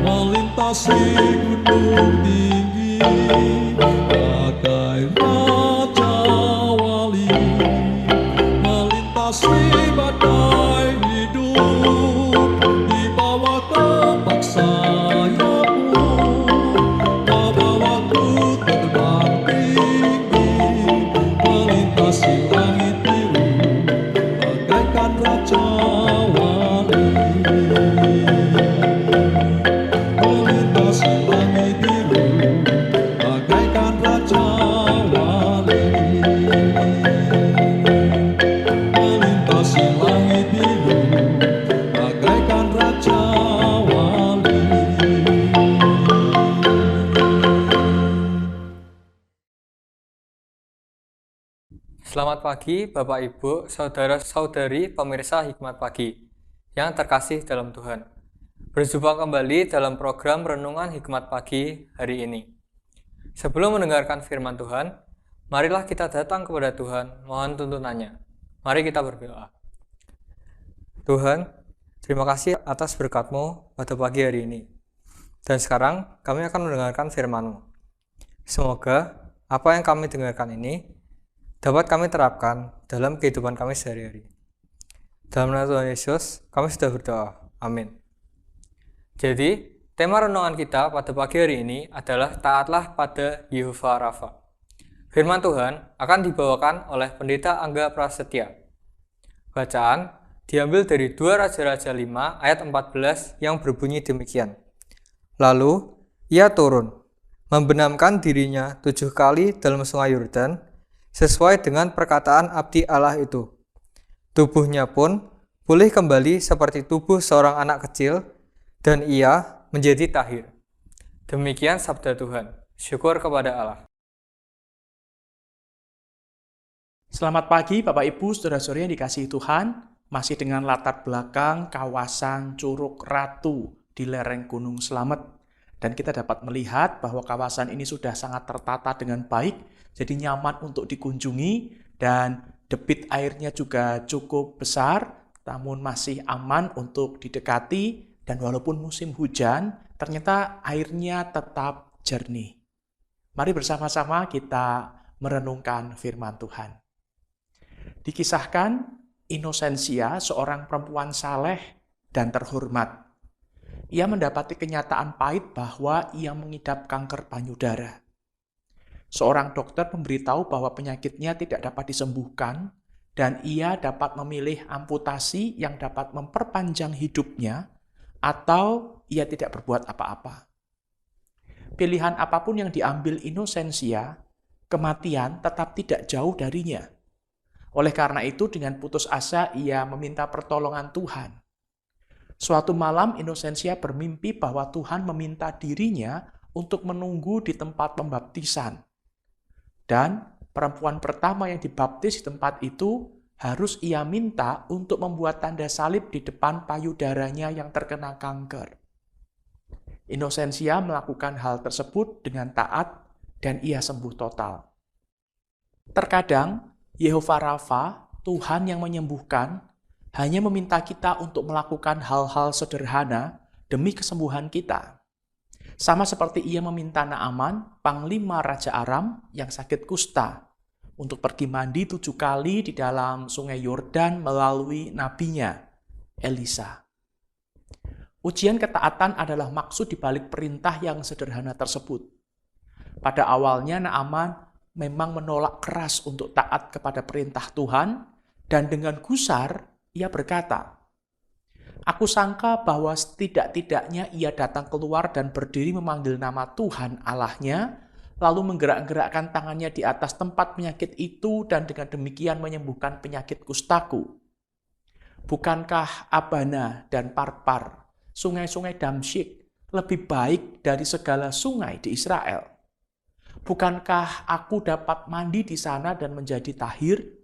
melintasi gunung tinggi, bagai raja wali, melintasi badai hidup, di bawah tembak sayapmu, bawaku terbang tinggi, melintasi langit biru, bagaikan raja wali. Melintasi langit biru, bagaikan raja wali. Melintasi langit biru, bagaikan raja wali. Selamat pagi Bapak Ibu, saudara-saudari pemirsa Hikmat Pagi yang terkasih dalam Tuhan. Berjumpa kembali dalam program Renungan Hikmat Pagi hari ini. Sebelum mendengarkan firman Tuhan, marilah kita datang kepada Tuhan, mohon tuntunannya. Mari kita berdoa. Tuhan, terima kasih atas berkat-Mu pada pagi hari ini. Dan sekarang kami akan mendengarkan firman-Mu. Semoga apa yang kami dengarkan ini dapat kami terapkan dalam kehidupan kami sehari-hari. Dalam nama Tuhan Yesus, kami sudah berdoa. Amin. Jadi, tema renungan kita pada pagi hari ini adalah taatlah pada Yehova Rafa. Firman Tuhan akan dibawakan oleh Pendeta Angga Prasetya. Bacaan diambil dari 2 Raja-Raja 5 ayat 14 yang berbunyi demikian. Lalu, ia turun, membenamkan dirinya 7 kali dalam sungai Yordan, sesuai dengan perkataan abdi Allah itu. Tubuhnya pun pulih kembali seperti tubuh seorang anak kecil, dan ia menjadi tahir. Demikian sabda Tuhan. Syukur kepada Allah. Selamat pagi Bapak Ibu, saudara-saudari yang dikasihi Tuhan. Masih dengan latar belakang kawasan Curug Ratu di lereng Gunung Slamet. Dan kita dapat melihat bahwa kawasan ini sudah sangat tertata dengan baik, jadi nyaman untuk dikunjungi, dan debit airnya juga cukup besar, namun masih aman untuk didekati, dan walaupun musim hujan, ternyata airnya tetap jernih. Mari bersama-sama kita merenungkan firman Tuhan. Dikisahkan, Inosensia, seorang perempuan saleh dan terhormat. Ia mendapati kenyataan pahit bahwa ia mengidap kanker payudara. Seorang dokter memberitahu bahwa penyakitnya tidak dapat disembuhkan dan ia dapat memilih amputasi yang dapat memperpanjang hidupnya atau ia tidak berbuat apa-apa. Pilihan apapun yang diambil Inosensia, kematian tetap tidak jauh darinya. Oleh karena itu, dengan putus asa ia meminta pertolongan Tuhan. Suatu malam Inosensia bermimpi bahwa Tuhan meminta dirinya untuk menunggu di tempat pembaptisan. Dan perempuan pertama yang dibaptis di tempat itu harus ia minta untuk membuat tanda salib di depan payudaranya yang terkena kanker. Inosensia melakukan hal tersebut dengan taat dan ia sembuh total. Terkadang Yehova Rafa, Tuhan yang menyembuhkan, hanya meminta kita untuk melakukan hal-hal sederhana demi kesembuhan kita. Sama seperti ia meminta Naaman, panglima Raja Aram yang sakit kusta, untuk pergi mandi 7 kali di dalam sungai Yordan melalui nabinya, Elisa. Ujian ketaatan adalah maksud dibalik perintah yang sederhana tersebut. Pada awalnya Naaman memang menolak keras untuk taat kepada perintah Tuhan, dan dengan gusar ia berkata, "Aku sangka bahwa setidak-tidaknya ia datang keluar dan berdiri memanggil nama Tuhan Allahnya, lalu menggerak-gerakkan tangannya di atas tempat penyakit itu dan dengan demikian menyembuhkan penyakit kustaku. Bukankah Abana dan Parpar, sungai-sungai Damsyik, lebih baik dari segala sungai di Israel? Bukankah aku dapat mandi di sana dan menjadi tahir?"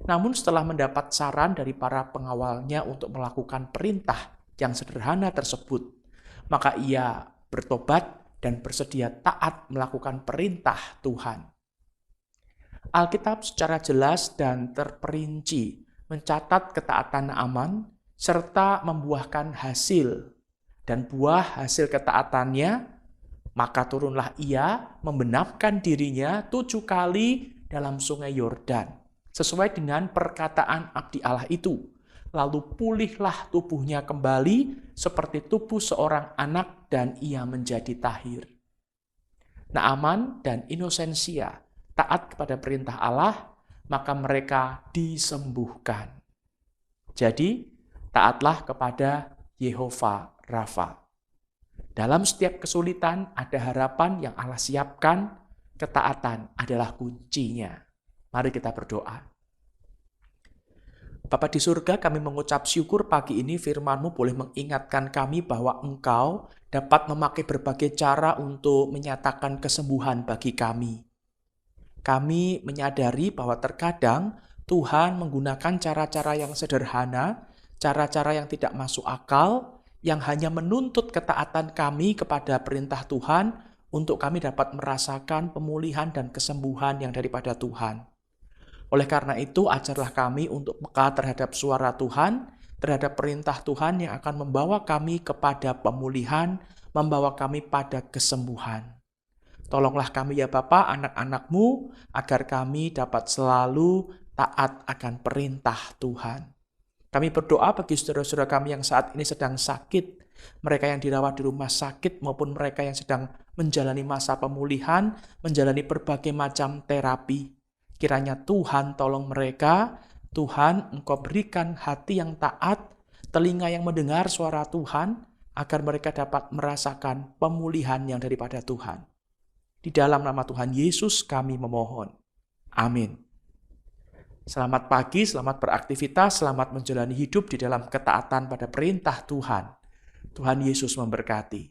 Namun setelah mendapat saran dari para pengawalnya untuk melakukan perintah yang sederhana tersebut, maka ia bertobat dan bersedia taat melakukan perintah Tuhan. Alkitab secara jelas dan terperinci mencatat ketaatan Naaman serta membuahkan hasil. Dan buah hasil ketaatannya, maka turunlah ia membenamkan dirinya 7 kali dalam sungai Yordan, sesuai dengan perkataan abdi Allah itu. Lalu pulihlah tubuhnya kembali seperti tubuh seorang anak dan ia menjadi tahir. Naaman dan Inosensia taat kepada perintah Allah, maka mereka disembuhkan. Jadi, taatlah kepada Yehova Rafa. Dalam setiap kesulitan ada harapan yang Allah siapkan, ketaatan adalah kuncinya. Mari kita berdoa. Bapa di surga, kami mengucap syukur pagi ini firman-Mu boleh mengingatkan kami bahwa Engkau dapat memakai berbagai cara untuk menyatakan kesembuhan bagi kami. Kami menyadari bahwa terkadang Tuhan menggunakan cara-cara yang sederhana, cara-cara yang tidak masuk akal, yang hanya menuntut ketaatan kami kepada perintah Tuhan untuk kami dapat merasakan pemulihan dan kesembuhan yang daripada Tuhan. Oleh karena itu, ajarlah kami untuk peka terhadap suara Tuhan, terhadap perintah Tuhan yang akan membawa kami kepada pemulihan, membawa kami pada kesembuhan. Tolonglah kami ya Bapa, anak-anak-Mu, agar kami dapat selalu taat akan perintah Tuhan. Kami berdoa bagi saudara-saudara kami yang saat ini sedang sakit, mereka yang dirawat di rumah sakit maupun mereka yang sedang menjalani masa pemulihan, menjalani berbagai macam terapi. Kiranya Tuhan tolong mereka, Tuhan Engkau berikan hati yang taat, telinga yang mendengar suara Tuhan, agar mereka dapat merasakan pemulihan yang daripada Tuhan. Di dalam nama Tuhan Yesus kami memohon. Amin. Selamat pagi, selamat beraktivitas, selamat menjalani hidup di dalam ketaatan pada perintah Tuhan. Tuhan Yesus memberkati.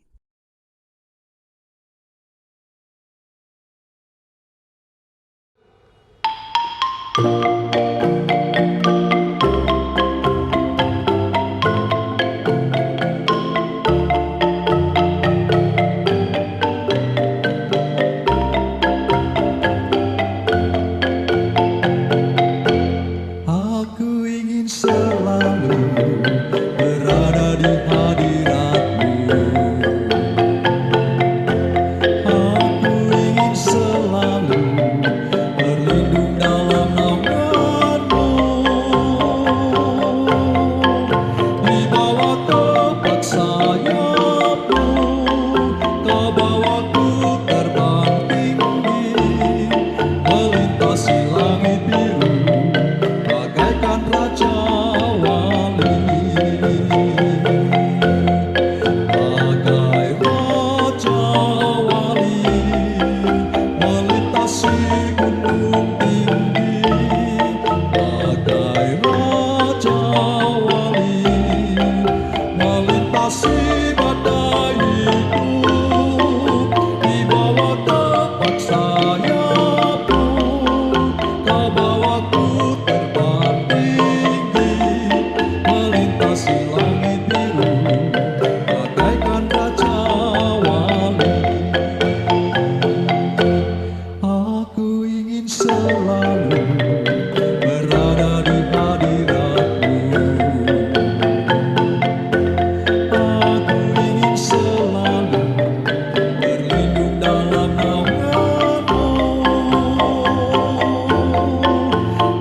Aku ingin selalu berada di hadirat-Mu. Aku ingin selalu berlindung dalam naungan-Mu. Di bawah kepak sayap-Mu, Kau bawaku terbang tinggi, melintasi langit biru, bagaikan raja wali. Bagai raja wali, melintasi gunung tinggi. Bagai raja wali, melintasi badai hidup. Di bawah kepak sayap-Mu, Kau bawaku terbang tinggi, melintasi langit biru, bagaikan raja wali. Aku ingin selalu berada di hadirat-Mu. Aku ingin selalu berlindung dalam naungan-Mu.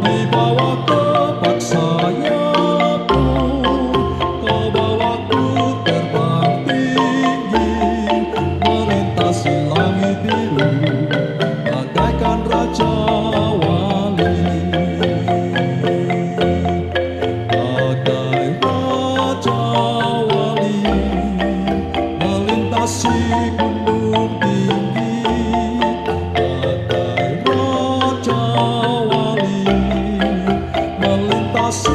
Di bawah kepak sayap-Mu, Kau bawaku terbang tinggi, melintasi langit biru, bagaikan raja wali. Bagai raja wali, melintasi gunung tinggi. Bagai raja wali, melintasi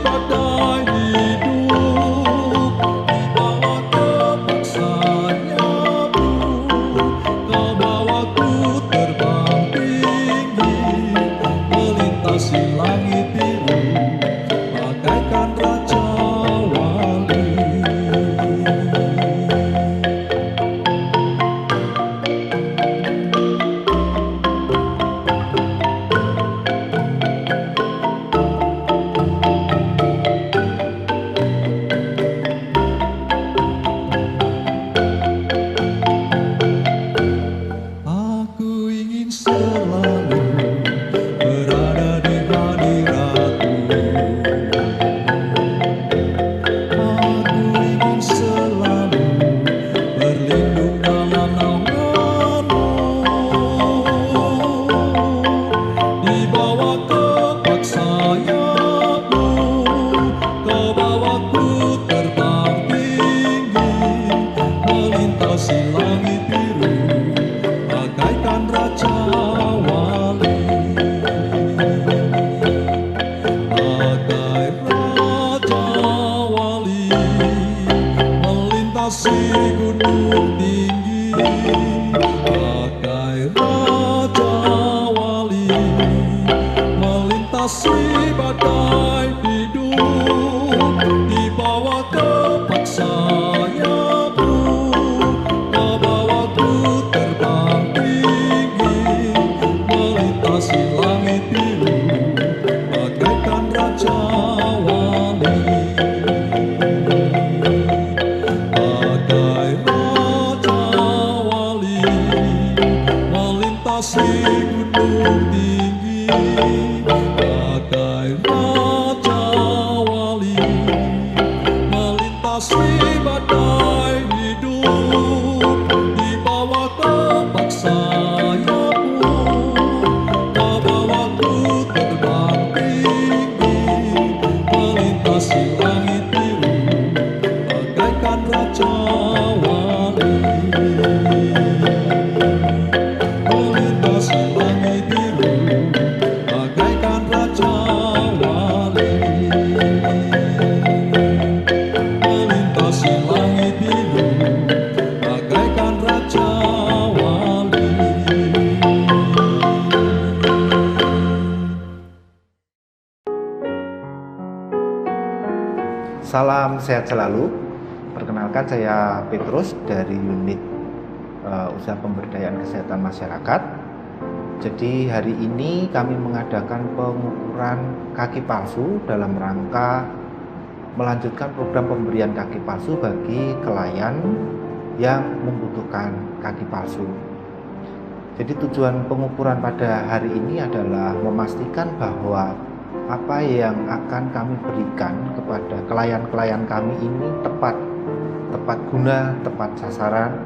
badai hidup. Di bawah kepak sayap-Mu, Kau bawaku terbang tinggi, melintasi langit biru, bagaikan raja wali. melintasi gunung tinggi, bagai raja wali, melintasi badai hidup, di bawah kepak sayapmu, kau bawaku terbang tinggi, melintasi langit biru, bagaikan raja wali. Bagai raja wali, melintasi gunung tinggi, bagai raja wali, melintasi badai hidup, di bawah kepak sayapmu, kau bawaku terbang tinggi, melintasi langit biru, bagaikan raja wali. Melintasi langit biru, bagaikan raja wali. Melintasi langit biru, bagaikan raja wali. Salam sehat selalu. Perkenalkan, saya Petrus dari unit usaha pemberdayaan kesehatan masyarakat. Jadi hari ini kami mengadakan pengukuran kaki palsu dalam rangka melanjutkan program pemberian kaki palsu bagi klien yang membutuhkan kaki palsu. Jadi tujuan pengukuran pada hari ini adalah memastikan bahwa apa yang akan kami berikan kepada klien-klien kami ini tepat guna, tepat sasaran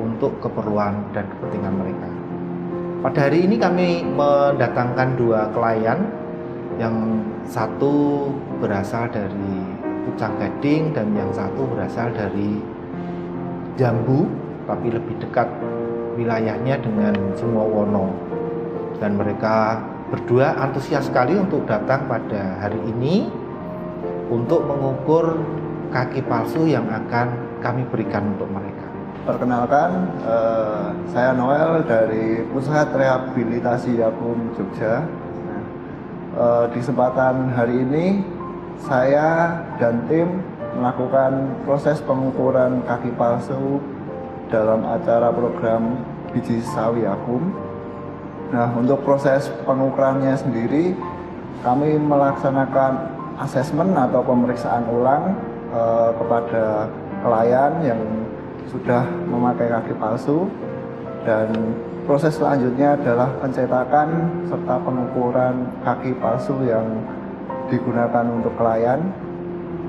untuk keperluan dan kepentingan mereka. Pada hari ini kami mendatangkan 2 klien, yang satu berasal dari Pucang Gading dan yang satu berasal dari Jambu, tapi lebih dekat wilayahnya dengan Sumowono. Dan mereka berdua antusias sekali untuk datang pada hari ini untuk mengukur kaki palsu yang akan kami berikan untuk mereka. Perkenalkan, saya Noel dari Pusat Rehabilitasi Yakum Jogja. Di kesempatan hari ini, saya dan tim melakukan proses pengukuran kaki palsu dalam acara program Biji Sawi Yakum. Nah, untuk proses pengukurannya sendiri, kami melaksanakan asesmen atau pemeriksaan ulang kepada klien yang sudah memakai kaki palsu, dan proses selanjutnya adalah pencetakan serta pengukuran kaki palsu yang digunakan untuk klien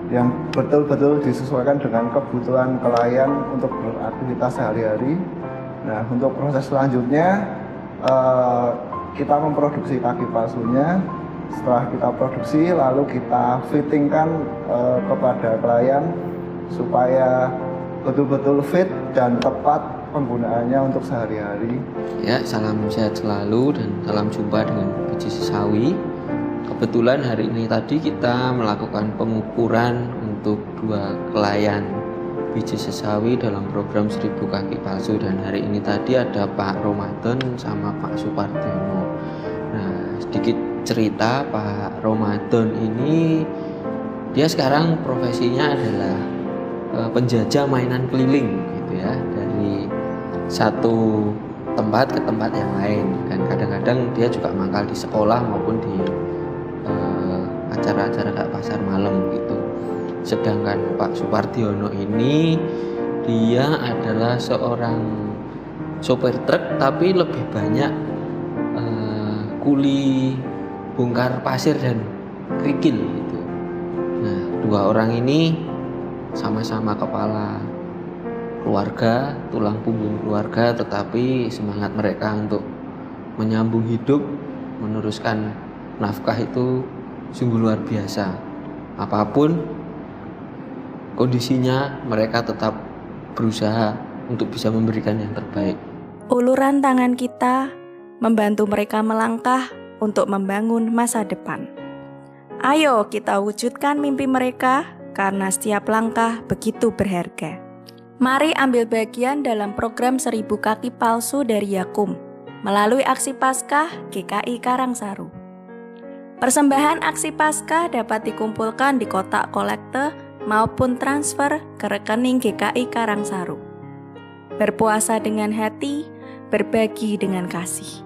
yang betul-betul disesuaikan dengan kebutuhan klien untuk beraktivitas sehari-hari. Nah, untuk proses selanjutnya kita memproduksi kaki palsunya. Setelah kita produksi, lalu kita fittingkan kepada klien supaya betul-betul fit dan tepat penggunaannya untuk sehari-hari. Ya, salam sehat selalu dan salam jumpa dengan Biji Sawi. Kebetulan hari ini tadi kita melakukan pengukuran untuk 2 klien Biji Sawi dalam program 1000 kaki palsu, dan hari ini tadi ada Pak Ramadan sama Pak Supardiono. Nah, sedikit cerita, Pak Ramadan ini dia sekarang profesinya adalah penjajah mainan keliling gitu ya, dari satu tempat ke tempat yang lain, dan kadang-kadang dia juga mangkal di sekolah maupun di acara-acara kayak pasar malam gitu. Sedangkan Pak Supardiono ini dia adalah seorang sopir truk, tapi lebih banyak kuli bongkar pasir dan kerikil gitu. Nah, 2 orang ini sama-sama kepala keluarga, tulang punggung keluarga, tetapi semangat mereka untuk menyambung hidup, meneruskan nafkah itu sungguh luar biasa. Apapun kondisinya, mereka tetap berusaha untuk bisa memberikan yang terbaik. Uluran tangan kita membantu mereka melangkah untuk membangun masa depan. Ayo kita wujudkan mimpi mereka, karena setiap langkah begitu berharga. Mari ambil bagian dalam program 1000 kaki palsu dari Yakum melalui aksi Paskah GKI Karangsaru. Persembahan aksi Paskah dapat dikumpulkan di kotak kolekte maupun transfer ke rekening GKI Karangsaru. Berpuasa dengan hati, berbagi dengan kasih.